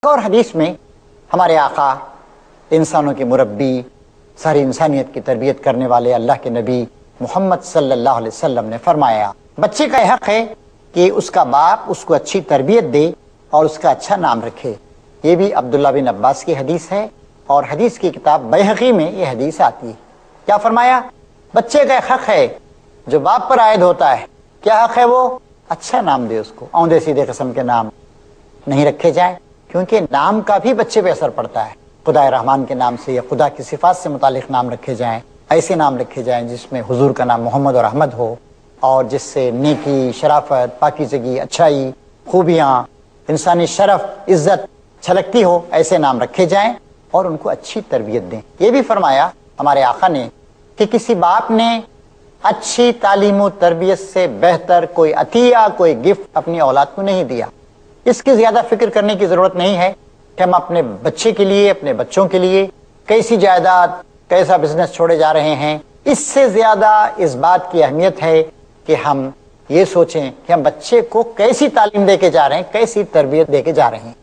اور حدیث میں ہمارے آقا انسانوں کے مربی، ساری انسانیت کی تربیت کرنے والے اللہ کے نبی محمد صلی اللہ علیہ وسلم نے فرمایا بچے کا حق ہے کہ اس کا باپ اس کو اچھی تربیت دے اور اس کا اچھا نام رکھے۔ یہ بھی عبداللہ بن عباس کی حدیث ہے اور حدیث کی کتاب بیہقی میں یہ حدیث آتی ہے۔ کیا فرمایا؟ بچے کا حق ہے جو باپ پر عائد ہوتا ہے، کیا حق ہے؟ وہ اچھا نام دے، اس کو اوندے سیدھے قسم کے نام نہیں رکھے جائیں، کیونکہ نام کا بھی بچے پہ اثر پڑتا ہے۔ خدا رحمان کے نام سے یا خدا کی صفات سے متعلق نام رکھے جائیں، ایسے نام رکھے جائیں جس میں حضور کا نام محمد اور احمد ہو، اور جس سے نیکی، شرافت، پاکیزگی، اچھائی، خوبیاں، انسانی شرف، عزت چھلکتی ہو، ایسے نام رکھے جائیں اور ان کو اچھی تربیت دیں۔ یہ بھی فرمایا ہمارے آقا نے کہ کسی باپ نے اچھی تعلیم و تربیت سے بہتر کوئی عطیہ، کوئی گفٹ اپنی اولاد کو نہیں دیا۔ اس کی زیادہ فکر کرنے کی ضرورت نہیں ہے کہ ہم اپنے بچے کے لیے، اپنے بچوں کے لیے کیسی جائیداد، کیسا بزنس چھوڑے جا رہے ہیں۔ اس سے زیادہ اس بات کی اہمیت ہے کہ ہم یہ سوچیں کہ ہم بچے کو کیسی تعلیم دے کے جا رہے ہیں، کیسی تربیت دے کے جا رہے ہیں۔